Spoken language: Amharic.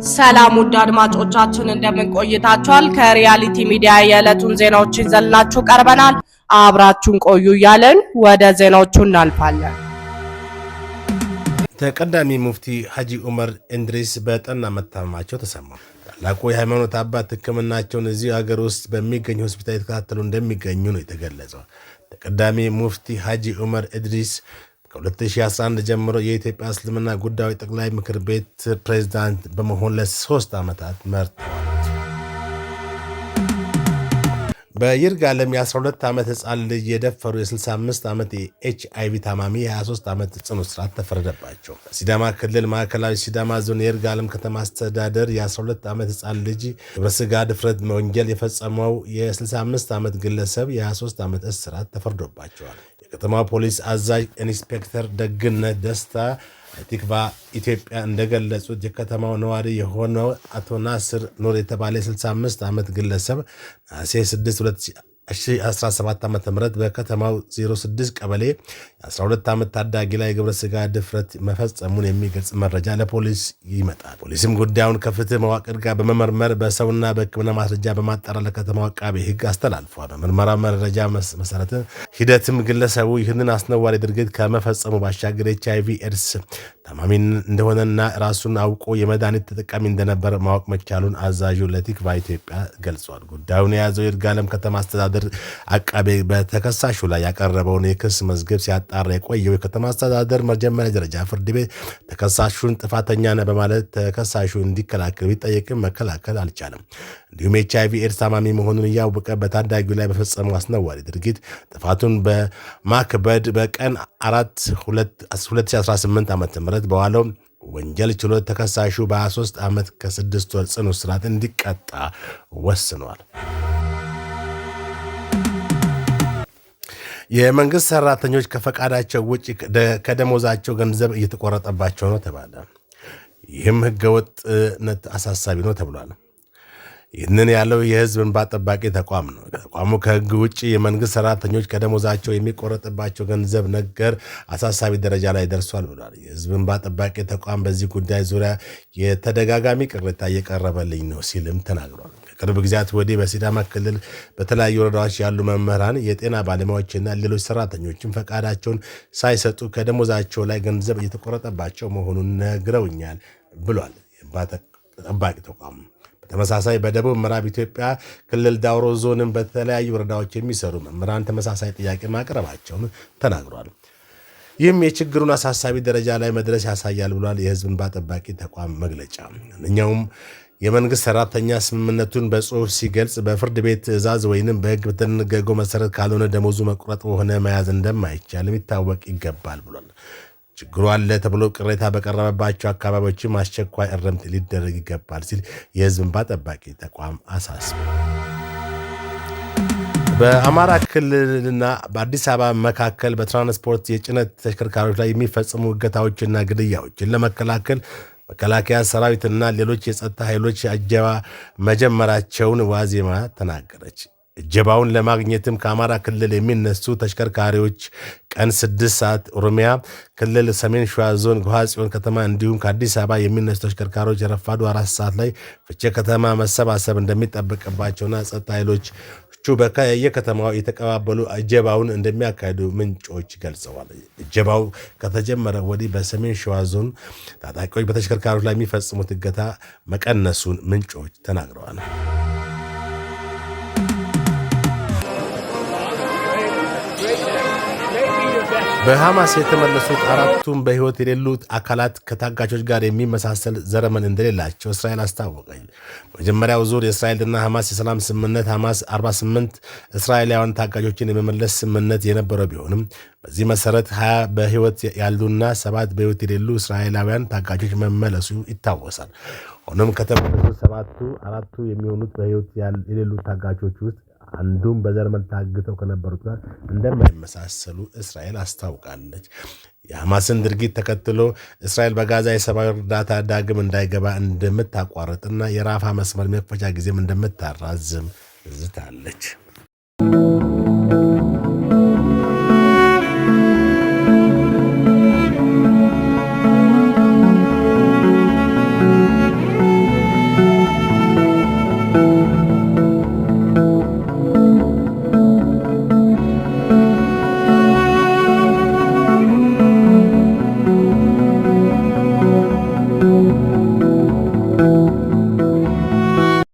ሰላም ውድ አድማጮቻችን እንደምን ቆይታችኋል? ከሪያሊቲ ሚዲያ የዕለቱን ዜናዎች ይዘንላችሁ ቀርበናል። አብራችሁን ቆዩ እያልን ወደ ዜናዎቹ እናልፋለን። ተቀዳሚ ሙፍቲ ሐጂ ዑመር ኢድሪስ በጠና መታመማቸው ተሰማ። ታላቁ የሃይማኖት አባት ሕክምናቸውን እዚህ ሀገር ውስጥ በሚገኝ ሆስፒታል የተከታተሉ እንደሚገኙ ነው የተገለጸው። ተቀዳሚ ሙፍቲ ሐጂ ዑመር ኢድሪስ ከ2011 ጀምሮ የኢትዮጵያ እስልምና ጉዳዮች ጠቅላይ ምክር ቤት ፕሬዝዳንት በመሆን ለ3 ዓመታት መርተዋል። በይርጋለም የ12 ዓመት ሕፃን ልጅ የደፈሩ የ65 ዓመት የኤችአይቪ ታማሚ የ23 ዓመት ጽኑ እስራት ተፈረደባቸው። በሲዳማ ክልል ማዕከላዊ ሲዳማ ዞን የይርጋለም ከተማ አስተዳደር የ12 ዓመት ሕፃን ልጅ ግብረሥጋ ድፍረት ወንጀል የፈጸመው የ65 ዓመት ግለሰብ የ23 ዓመት እስራት ተፈርዶባቸዋል። የከተማው ፖሊስ አዛዥ ኢንስፔክተር ደግነት ደስታ ቲክቫ ኢትዮጵያ እንደገለጹት የከተማው ነዋሪ የሆነው አቶ ናስር ኑር የተባለ 65 ዓመት ግለሰብ ነሐሴ 6 2017 ዓ.ም በከተማው 06 ቀበሌ 12 ዓመት ታዳጊ ላይ ግብረ ሥጋ ድፍረት መፈጸሙን የሚገልጽ መረጃ ለፖሊስ ይመጣል። ፖሊስም ጉዳዩን ከፍትህ መዋቅር ጋር በመመርመር በሰውና በሕክምና ማስረጃ በማጣራት ለከተማው አቃቤ ሕግ አስተላልፏል። በምርመራ መረጃ መሰረት ሂደትም ግለሰቡ ይህንን አስነዋሪ ድርጊት ከመፈጸሙ ባሻገር ኤችአይቪ ኤድስ ታማሚ እንደሆነና ራሱን አውቆ የመድኃኒት ተጠቃሚ እንደነበር ማወቅ መቻሉን አዛዡ ለቲክቫ ኢትዮጵያ ገልጿል። ጉዳዩን የያዘው የይርጋለም ከተማ አስተዳደር አቃቤ በተከሳሹ ላይ ያቀረበውን የክስ መዝገብ ሲያጣራ የቆየው የከተማ አስተዳደር መጀመሪያ ደረጃ ፍርድ ቤት ተከሳሹን ጥፋተኛ ነህ በማለት ተከሳሹ እንዲከላከል ቢጠየቅም መከላከል አልቻለም። እንዲሁም ኤችአይቪ ኤድስ ታማሚ መሆኑን እያወቀ በታዳጊው ላይ በፈጸመው አስነዋሪ ድርጊት ጥፋቱን በማክበድ በቀን 4/2/2018 ዓ.ም በዋለው ወንጀል ችሎት ተከሳሹ በ23 ዓመት ከ6 ወር ጽኑ እስራት እንዲቀጣ ወስኗል። የመንግስት ሰራተኞች ከፈቃዳቸው ውጭ ከደሞዛቸው ገንዘብ እየተቆረጠባቸው ነው ተባለ። ይህም ህገወጥነት አሳሳቢ ነው ተብሏል። ይህንን ያለው የህዝብ እንባ ጠባቂ ተቋም ነው። ተቋሙ ከህግ ውጭ የመንግስት ሰራተኞች ከደሞዛቸው የሚቆረጥባቸው ገንዘብ ነገር አሳሳቢ ደረጃ ላይ ደርሷል ብሏል። የህዝብ እንባ ጠባቂ ተቋም በዚህ ጉዳይ ዙሪያ የተደጋጋሚ ቅሬታ እየቀረበልኝ ነው ሲልም ተናግሯል። ከቅርብ ጊዜያት ወዲህ በሲዳማ ክልል በተለያዩ ወረዳዎች ያሉ መምህራን፣ የጤና ባለሙያዎችና ሌሎች ሰራተኞችን ፈቃዳቸውን ሳይሰጡ ከደሞዛቸው ላይ ገንዘብ እየተቆረጠባቸው መሆኑን ነግረውኛል ብሏል የእንባ ጠባቂ ተቋም። በተመሳሳይ በደቡብ ምዕራብ ኢትዮጵያ ክልል ዳውሮ ዞንም በተለያዩ ወረዳዎች የሚሰሩ መምህራን ተመሳሳይ ጥያቄ ማቅረባቸውን ተናግሯል። ይህም የችግሩን አሳሳቢ ደረጃ ላይ መድረስ ያሳያል ብሏል የህዝብ እንባ ጠባቂ ተቋም መግለጫ። እኛውም የመንግስት ሰራተኛ ስምምነቱን በጽሁፍ ሲገልጽ በፍርድ ቤት ትዕዛዝ ወይንም በህግ በተደነገገው መሰረት ካልሆነ ደሞዙ መቁረጥ ሆነ መያዝ እንደማይቻል ሊታወቅ ይገባል ብሏል። ችግሩ አለ ተብሎ ቅሬታ በቀረበባቸው አካባቢዎችም አስቸኳይ እርምት ሊደረግ ይገባል ሲል የህዝብ እንባ ጠባቂ ተቋም አሳስቧል። በአማራ ክልልና በአዲስ አበባ መካከል በትራንስፖርት የጭነት ተሽከርካሪዎች ላይ የሚፈጸሙ እገታዎችና ግድያዎችን ለመከላከል መከላከያ ሰራዊትና ሌሎች የጸጥታ ኃይሎች እጀባ መጀመራቸውን ዋዜማ ተናገረች። እጀባውን ለማግኘትም ከአማራ ክልል የሚነሱ ተሽከርካሪዎች ቀን 6 ሰዓት ኦሮሚያ ክልል ሰሜን ሸዋ ዞን ጎሃጽዮን ከተማ እንዲሁም ከአዲስ አበባ የሚነሱ ተሽከርካሪዎች የረፋዱ 4 ሰዓት ላይ ፍቼ ከተማ መሰባሰብ እንደሚጠበቅባቸውና ጸጥታ ኃይሎቹ በየከተማው የተቀባበሉ እጀባውን እንደሚያካሂዱ ምንጮች ገልጸዋል። እጀባው ከተጀመረ ወዲህ በሰሜን ሸዋ ዞን ታጣቂዎች በተሽከርካሪዎች ላይ የሚፈጽሙት እገታ መቀነሱን ምንጮች ተናግረዋል። በሐማስ የተመለሱት አራቱም በሕይወት የሌሉት አካላት ከታጋቾች ጋር የሚመሳሰል ዘረመን እንደሌላቸው እስራኤል አስታወቀች። መጀመሪያው ዙር የእስራኤልና ሐማስ የሰላም ስምምነት ሐማስ 48 እስራኤላውያን ታጋቾችን የመመለስ ስምምነት የነበረው ቢሆንም በዚህ መሰረት 20 በሕይወት ያሉና 7 በሕይወት የሌሉ እስራኤላውያን ታጋቾች መመለሱ ይታወሳል። ሆኖም ከተመለሱት 7ቱ አራቱ የሚሆኑት በሕይወት የሌሉ ታጋቾች ውስጥ አንዱም በዘረመል ታግተው ከነበሩት ጋር እንደማይመሳሰሉ እስራኤል አስታውቃለች። የሐማስን ድርጊት ተከትሎ እስራኤል በጋዛ የሰብአዊ እርዳታ ዳግም እንዳይገባ እንደምታቋርጥና የራፋ መስመር መክፈቻ ጊዜም እንደምታራዝም ዝታለች።